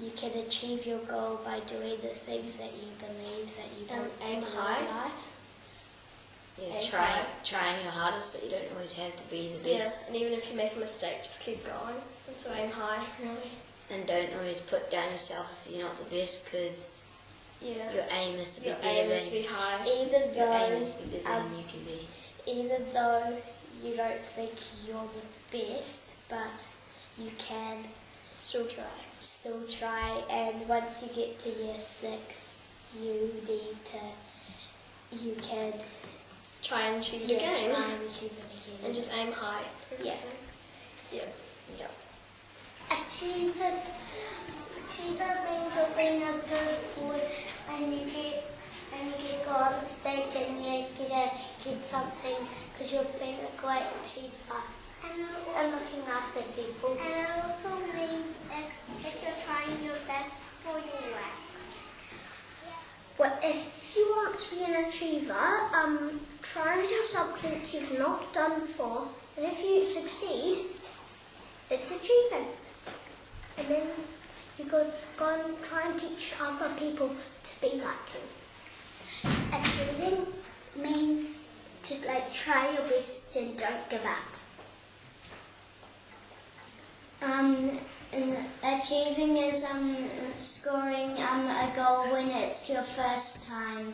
you can achieve your goal by doing the things that you believe that you want to do in life. Yeah, trying your hardest, but you don't always have to be the best. Yeah, and even if you make a mistake, just keep going. And so aim high, really. And don't always put down yourself if you're not the best, because your aim is to be better than your aim is to be high. Even though your aim is to be better than you can be. Even though you don't think you're the best, but you can still try. And once you get to year 6, you can try and achieve it again. And just aim high. Yeah. Achiever means you're being a good boy, and you get go on the stage and you get something because you've been a great achiever and looking after people. And it also means if you're trying your best for your work. Well, if you want to be an achiever, try and do something you've not done before, and if you succeed, it's achieving. And then you could go and try and teach other people to be like you. Achieving means to try your best and don't give up. Achieving is scoring a goal when it's your first time.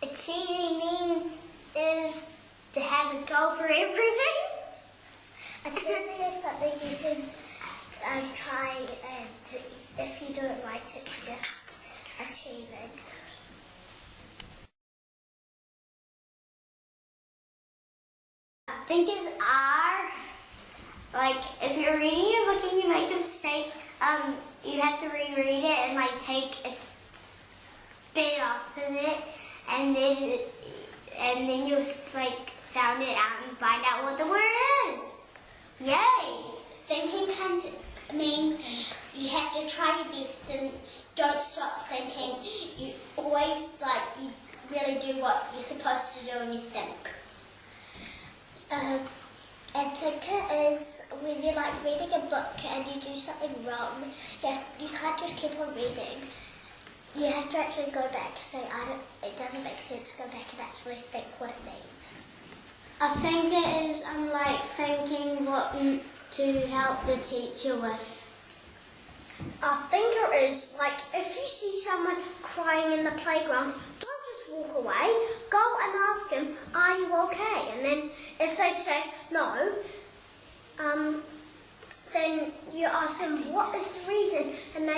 Achieving means is to have a goal for everything. Achieving is something you can try, and if you do it right, it's just achieving. Thinkers are, if you're reading a book and you make a mistake, you have to reread it and take a bit off of it, and then you'll sound it out and find out what the word is. Yay! Thinking means you have to try your best and don't stop thinking. You always you really do what you're supposed to do when you think. A thinker is when you're reading a book and you do something wrong. You can't just keep on reading. You have to actually go back and say, it doesn't make sense. Go back and actually think what it means. I think it is thinking what to help the teacher with. A thinker is if you see someone crying in the playground, don't just walk away. Go and ask them, are you okay? And then if they say no, then you ask them, what is the reason? And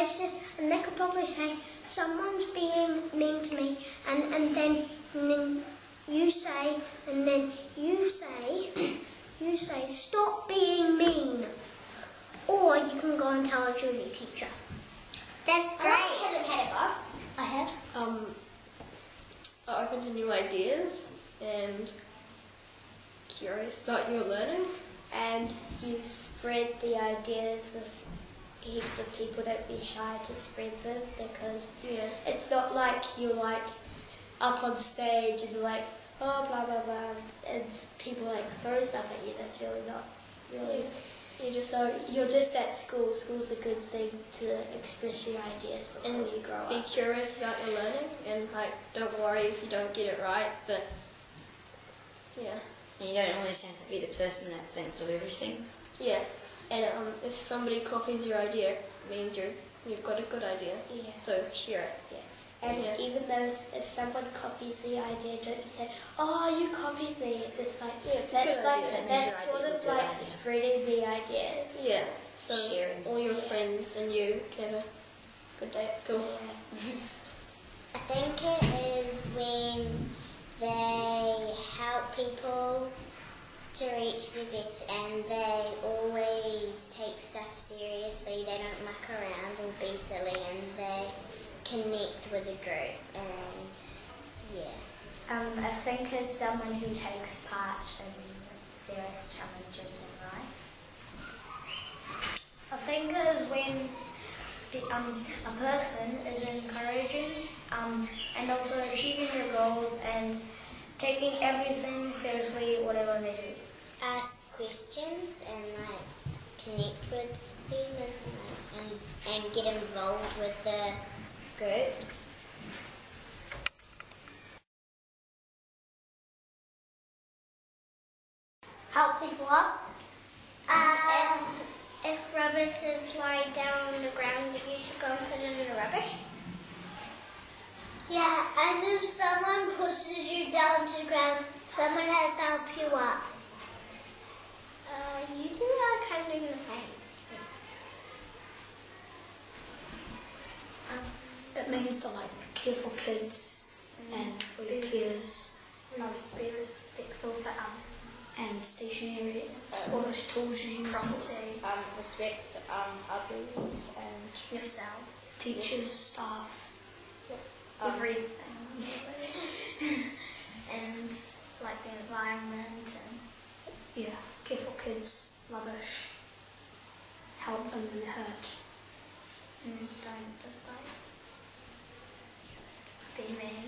they could probably say, someone's being mean to me. And then you say, stop being mean. Or you can go and tell a Julie teacher. That's great. I haven't had it go. I have. Are open to new ideas and curious about your learning. And you spread the ideas with heaps of people. Don't be shy to spread them, because it's not like you're up on stage and you're oh blah blah blah, and people throw stuff at you. That's really not really. You're just at school. School's a good thing to express your ideas before you grow up. Be curious about your learning, and don't worry if you don't get it right. But And you don't always have to be the person that thinks of everything. Yeah, and if somebody copies your idea, it means you've got a good idea. Yeah. So share it. Yeah. And even though if someone copies the idea, don't just say, "Oh, you copied me." It's just it's a good idea. That's sort of spreading the ideas. Yeah. So sharing. All your friends and you can have a good day at school. Yeah. I think it is when they help people to reach their best, and they always take stuff seriously. They don't muck around or be silly, and they connect with a group. And I think as someone who takes part in serious challenges in life. I think it is when a person is encouraging and also achieving their goals and taking everything seriously, whatever they do. ask questions and connect with them and get involved with the group. Help people up. If rubbish is lying down on the ground, you should go and put it in the rubbish. Yeah, and if someone pushes you down to the ground, someone has to help you up. You two are kind of doing the same thing. It means to like care for kids and for your peers. Be respectful for others. And stationery, all those tools you use. Property. Respect others and Yourself. Teachers, staff. Everything. And like the environment and Yeah, care for kids, rubbish. Help them when they're hurt. don't just like be mean.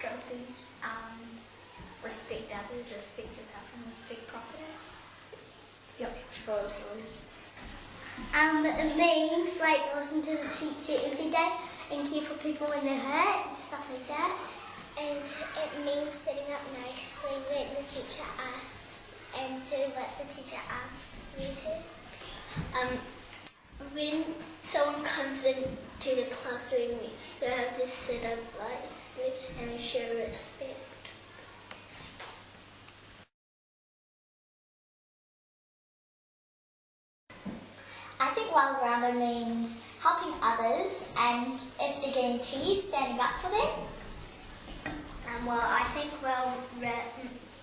Go be respect others, respect yourself and respect property. Yep. follows the rules. It means like listen to the teacher every day and care for people when they're hurt and stuff like that. And it means sitting up nicely when the teacher asks and do what the teacher asks you to. When someone comes into the classroom, you have to sit up nicely and show respect. I think well-rounded means helping others, and if they're getting teased, standing up for them. Well, I think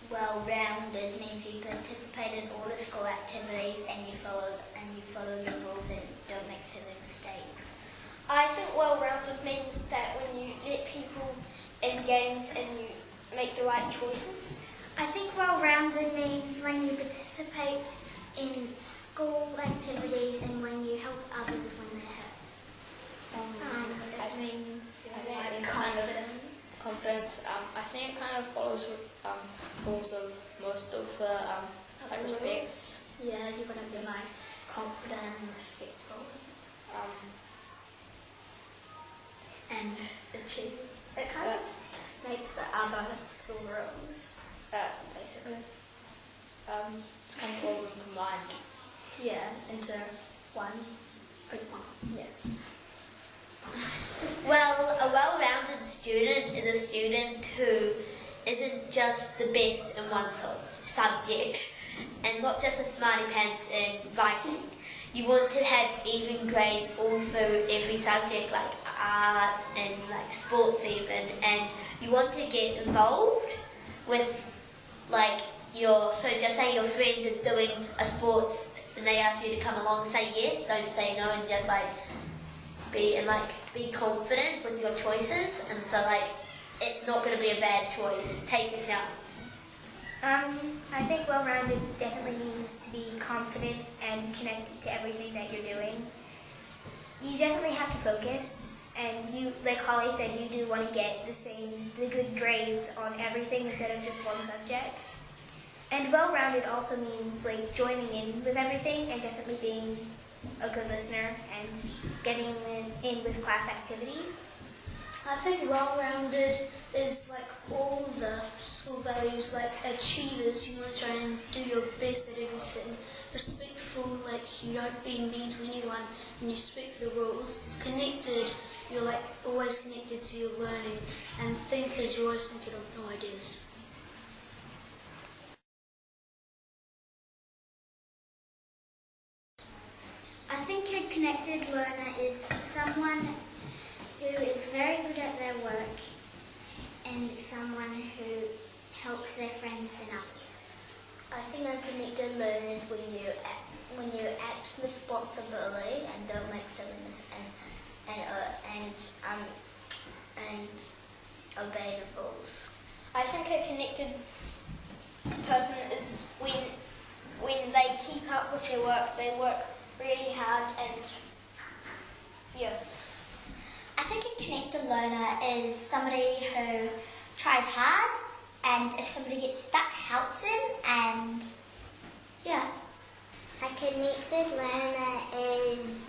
well-rounded means you participate in all the school activities and you follow the rules and don't make silly mistakes. I think well-rounded means that when you get people in games and you make the right choices. I think well-rounded means when you participate in school activities and when you help others when they're hurt. It means I think confident. Confidence. I think it kind of follows rules of most of the like respects. Yeah, you're gonna be like confident and respectful and achieves. It kind of makes the other school rules, basically. It's kind of all combined. Yeah, into one big one. Yeah. Well, a well-rounded student is a student who isn't just the best in one subject and not just a smarty pants in writing. You want to have even grades all through every subject, like art and like sports even, and you want to get involved with like so just say your friend is doing a sports and they ask you to come along, say yes, don't say no, and just like be confident with your choices, and so like it's not going to be a bad choice. Take a chance. I think well-rounded definitely means to be confident and connected to everything that you're doing. You definitely have to focus, and you, like Holly said, you do want to get the good grades on everything instead of just one subject. And well-rounded also means like joining in with everything and definitely being a good listener and getting in with class activities. I think well-rounded is like all the school values, like achievers, you want to try and do your best at everything. Respectful, like you don't be mean to anyone and you respect the rules. Connected, you're like always connected to your learning. And thinkers, you're always thinking of new ideas. I think a connected learner is someone who is very good at their work and someone who helps their friends and others. I think a connected learner is when you act responsibly and don't make silly mistakes and obey the rules. I think a connected person is when they keep up with their work, they work really hard and yeah. I think a connected learner is somebody who tries hard and if somebody gets stuck, helps them, and yeah. A connected learner is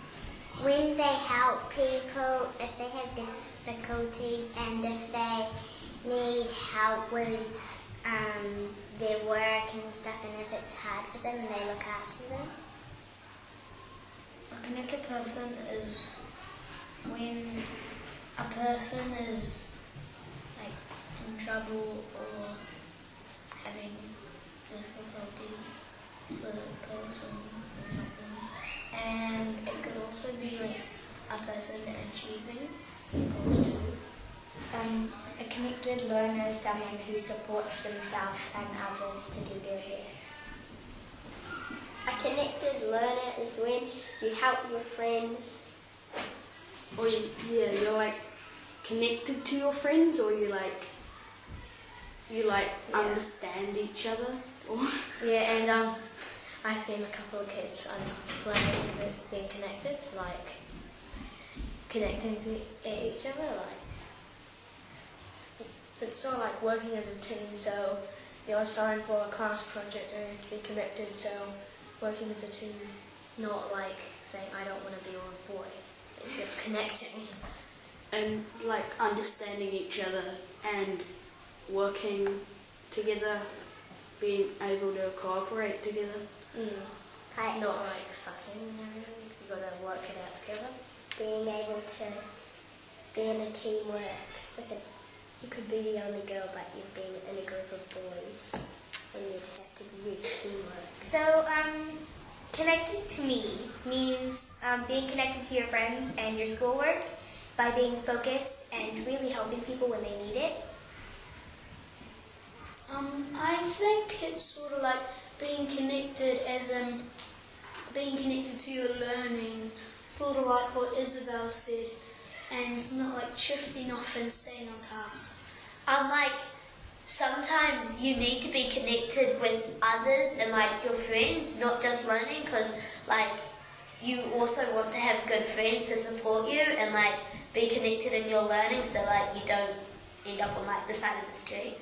when they help people if they have difficulties and if they need help with their work and stuff, and if it's hard for them, they look after them. A connected person is when a person is like in trouble or having difficulties, so the person will help them. And it could also be like a person achieving goals too. A connected learner is someone who supports themselves and others to do their best. A connected learner is when you help your friends. Or you're like connected to your friends, or you understand each other. Or Yeah, and I've seen a couple of kids playing with being connected, like connecting to each other, like it's sort of like working as a team. So you're assigned for a class project and you have to be connected. So working as a team, not like saying I don't want to be a boy. It's just connecting. and like understanding each other and working together, being able to cooperate together. Not like fussing and everything. You gotta work it out together. Being able to be in a teamwork with you could be the only girl, but you'd be in a group of boys, and you'd have to use teamwork. So, connected to me means being connected to your friends and your schoolwork by being focused and really helping people when they need it. I think it's sort of like being connected as in being connected to your learning, sort of like what Isabel said, and not like shifting off and staying on task. Like sometimes you need to be connected with others and like your friends, not just learning, because like you also want to have good friends to support you and like be connected in your learning, so like you don't end up on like the side of the street.